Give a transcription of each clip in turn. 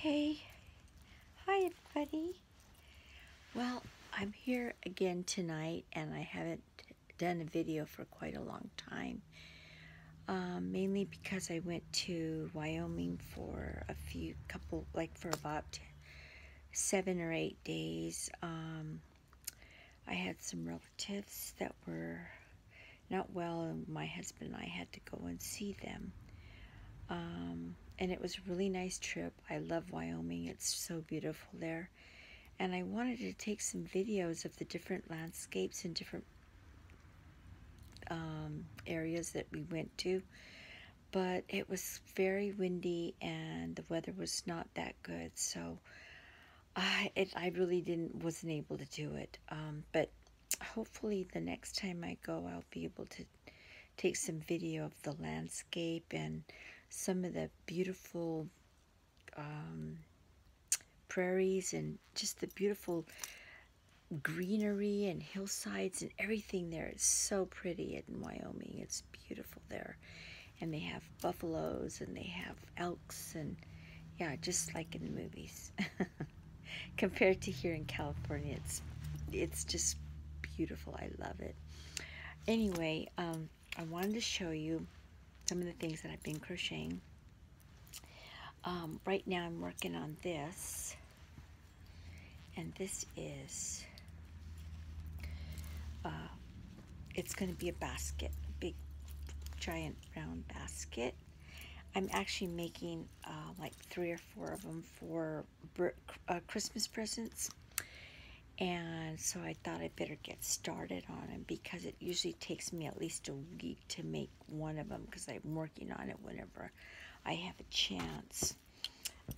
Okay, hi everybody. Well, I'm here again tonight and I haven't done a video for quite a long time. Mainly because I went to Wyoming for for about 7 or 8 days. I had some relatives that were not well, and my husband and I had to go and see them. And it was a really nice trip. I love Wyoming. It's so beautiful there. And I wanted to take some videos of the different landscapes and different areas that we went to, but it was very windy and the weather was not that good, so I really wasn't able to do it. But hopefully the next time I go, I'll be able to take some video of the landscape and some of the beautiful prairies and just the beautiful greenery and hillsides, and everything there is so pretty in Wyoming. It's beautiful there. And they have buffaloes and they have elks, and yeah, just like in the movies. Compared to here in California, it's just beautiful. I love it. Anyway, I wanted to show you some of the things that I've been crocheting. Right now I'm working on this, and this is it's going to be a basket, a big giant round basket. I'm actually making like 3 or 4 of them for Christmas presents, and so I thought I'd better get started on them because it usually takes me at least a week to make one of them because I'm working on it whenever I have a chance.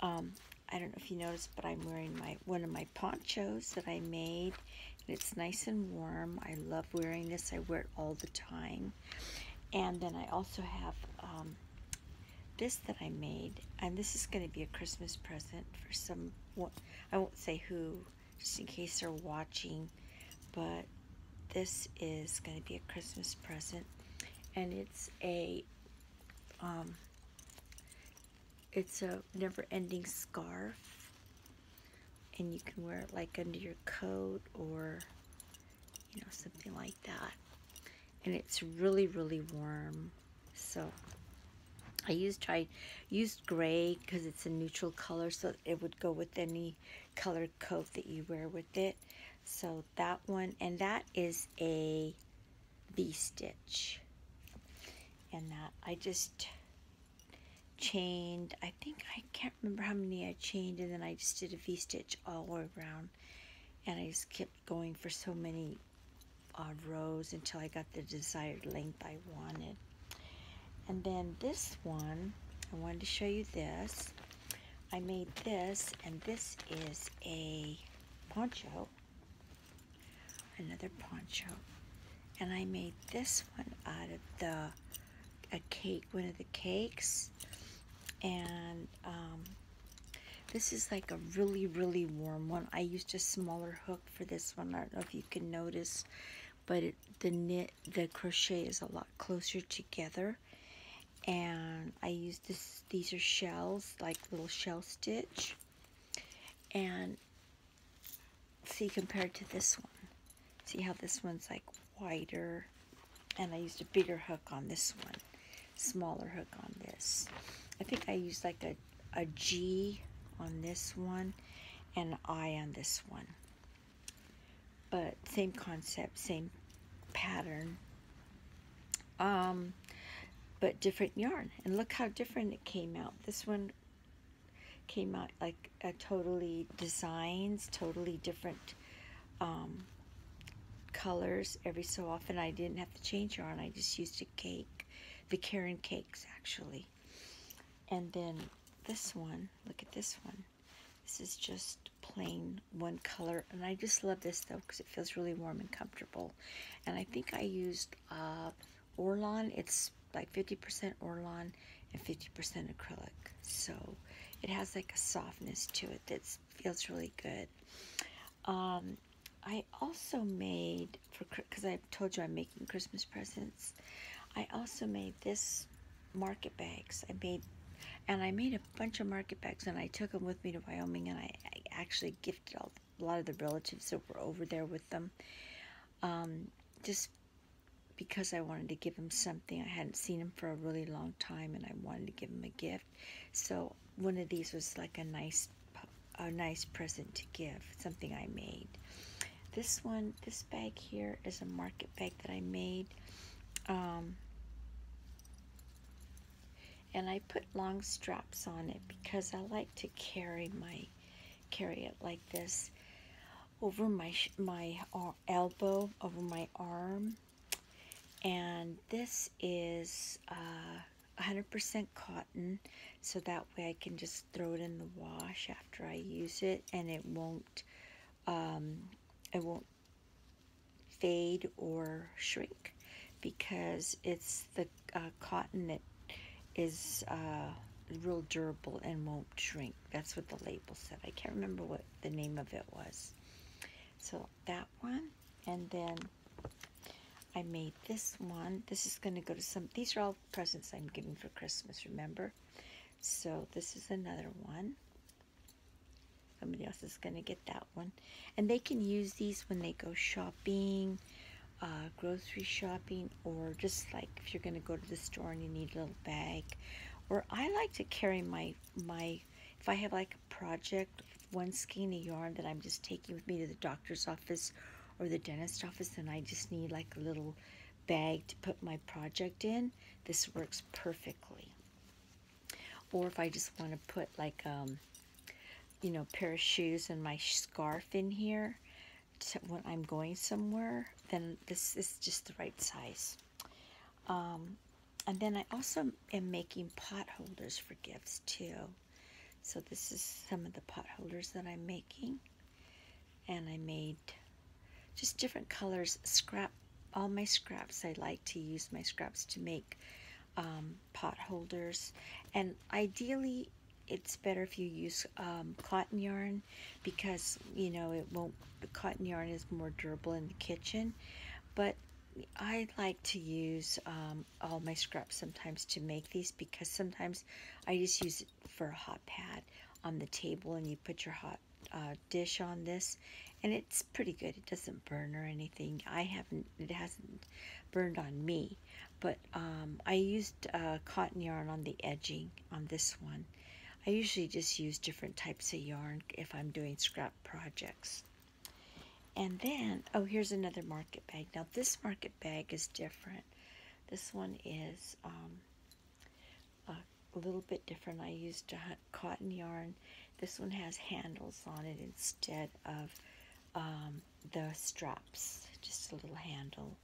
I don't know if you noticed, but I'm wearing one of my ponchos that I made, and it's nice and warm. I love wearing this. I wear it all the time. And then I also have this that I made, and this is going to be a Christmas present for I won't say who, just in case they're watching, but this is going to be a Christmas present, and it's a never-ending scarf, and you can wear it like under your coat or something like that, and it's really, really warm. So I used gray because it's a neutral color, so it would go with any colored coat that you wear with it. So that one, and that is a V-stitch, and that I just chained, I can't remember how many I chained, and then I just did a V-stitch all the way around, and I just kept going for so many rows until I got the desired length I wanted. And then this one, I wanted to show you this. I made this, and this is a poncho, another poncho, and I made this one out of one of the cakes, and this is like a really, really warm one. I used a smaller hook for this one. I don't know if you can notice, but the crochet is a lot closer together. And I used these are shells, like little shell stitch. And see, compared to this one, see how this one's like wider, and I used a bigger hook on this one, smaller hook on this. I think I used like a G on this one and an I on this one, but same concept, same pattern, but different yarn. And look how different it came out. This one came out like a totally different colors. Every so often I didn't have to change yarn. I just used a cake, the Caron cakes actually. And then this one, look at this one. This is just plain one color, and I just love this though because it feels really warm and comfortable. And I think I used Orlon. It's like 50% Orlon and 50% acrylic, so it has like a softness to it that feels really good. I also made, because I told you I'm making Christmas presents, I also made this market bags. And I made a bunch of market bags, and I took them with me to Wyoming, and I actually gifted a lot of the relatives that were over there with them, just because I wanted to give them something. I hadn't seen them for a really long time, and I wanted to give them a gift. So one of these was like a nice present to give, something I made. This bag here is a market bag that I made. And I put long straps on it because I like to carry it like this over my elbow, over my arm. And this is 100% cotton, so that way I can just throw it in the wash after I use it, and it won't fade or shrink, because it's the cotton that is real durable and won't shrink. That's what the label said. I can't remember what the name of it was. So that one, and then I made this one. This is going to go to some, these are all presents I'm giving for Christmas, remember? So this is another one. Somebody else is going to get that one. And they can use these when they go shopping, grocery shopping, or just like if you're going to go to the store and you need a little bag. Or I like to carry my if I have like a project, one skein of yarn that I'm just taking with me to the doctor's office or the dentist office, and I just need like a little bag to put my project in, this works perfectly. Or if I just want to put like you know, pair of shoes and my scarf in here when I'm going somewhere, then this is just the right size. And then I also am making pot holders for gifts too. So this is some of the pot holders that I'm making. And I made just different colors, all my scraps. I like to use my scraps to make pot holders. And ideally, it's better if you use cotton yarn, because, you know, the cotton yarn is more durable in the kitchen. But I like to use all my scraps sometimes to make these, because sometimes I just use it for a hot pad on the table, and you put your hot dish on this, and it's pretty good. It doesn't burn or anything. It hasn't burned on me, but I used cotton yarn on the edging on this one. I usually just use different types of yarn if I'm doing scrap projects. And then, oh, here's another market bag. Now, this market bag is different. This one is a little bit different. I used cotton yarn. This one has handles on it instead of the straps. Just a little handle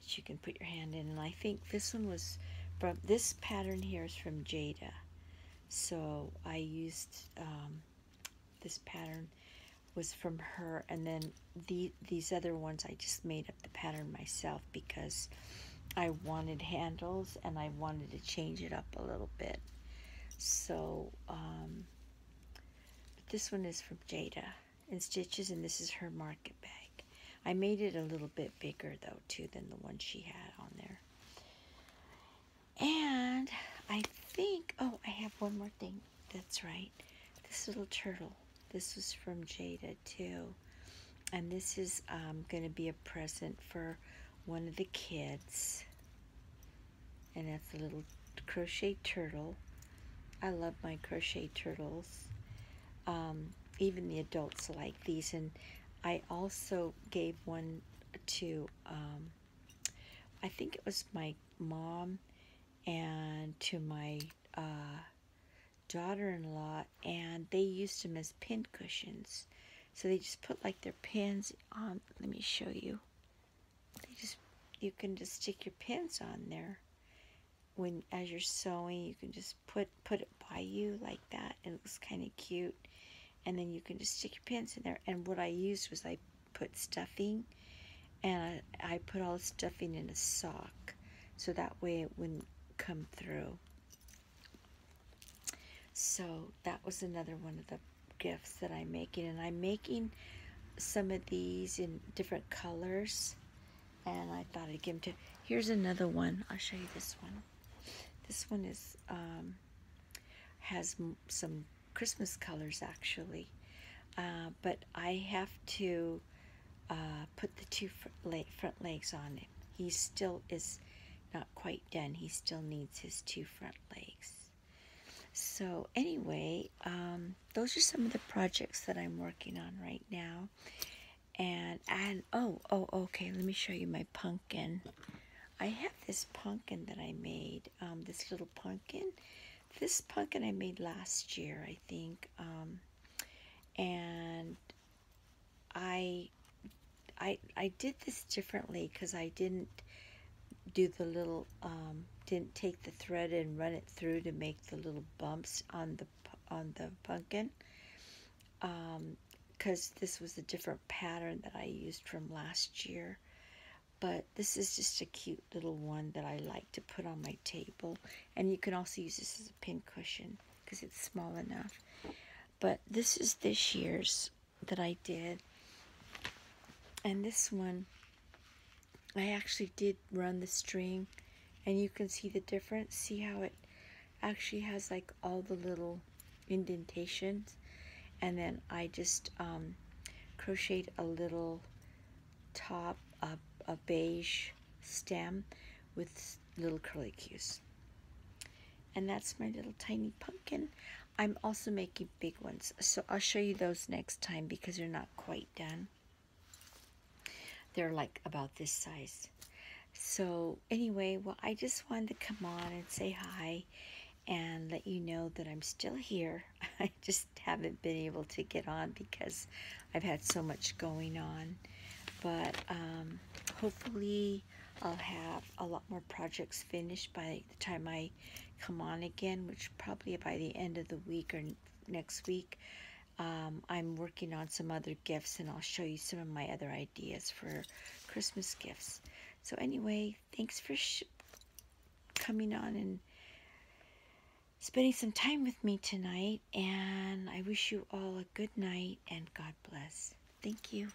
that you can put your hand in. And I think this one was from, this pattern here is from Jada. So I used this pattern was from her, and then these other ones I just made up the pattern myself because I wanted handles and I wanted to change it up a little bit. So this one is from Jada in Stitches, and this is her market bag. I made it a little bit bigger though too than the one she had on there. And I think, oh, I have one more thing. That's right, this little turtle. This was from Jada too. And this is going to be a present for one of the kids. And that's a little crochet turtle. I love my crochet turtles. Even the adults like these. And I also gave one to, I think it was my mom and to my daughter-in-law, and they used them as pin cushions. So they just put like their pins on. Let me show you. You can just stick your pins on there when, as you're sewing. You can just put it by you like that, and it looks kind of cute. And then you can just stick your pins in there. And what I used was I put stuffing, and I put all the stuffing in a sock, so that way it wouldn't come through. So that was another one of the gifts that I'm making, and I'm making some of these in different colors, and I thought I'd give them to. Here's another one. I'll show you this one. This one is has some Christmas colors actually, but I have to put the two front legs on it. He still is not quite done. He still needs his two front legs. So anyway, those are some of the projects that I'm working on right now. And oh, okay, let me show you my pumpkin. I have this pumpkin that I made, this little pumpkin. This pumpkin I made last year, I think, and I did this differently because I didn't do the little, didn't take the thread and run it through to make the little bumps on the pumpkin, because this was a different pattern that I used from last year. But this is just a cute little one that I like to put on my table, and you can also use this as a pin cushion because it's small enough. But this is this year's that I did, and this one I actually did run the string, and you can see the difference. See how it actually has like all the little indentations, and then I just crocheted a little top, a beige stem with little curly cues. And that's my little tiny pumpkin. I'm also making big ones, so I'll show you those next time because they're not quite done. They're like about this size. So anyway, well, I just wanted to come on and say hi and let you know that I'm still here. I just haven't been able to get on because I've had so much going on. But hopefully I'll have a lot more projects finished by the time I come on again, which probably by the end of the week or next week. I'm working on some other gifts, and I'll show you some of my other ideas for Christmas gifts. So anyway, thanks for coming on and spending some time with me tonight, and I wish you all a good night and God bless. Thank you.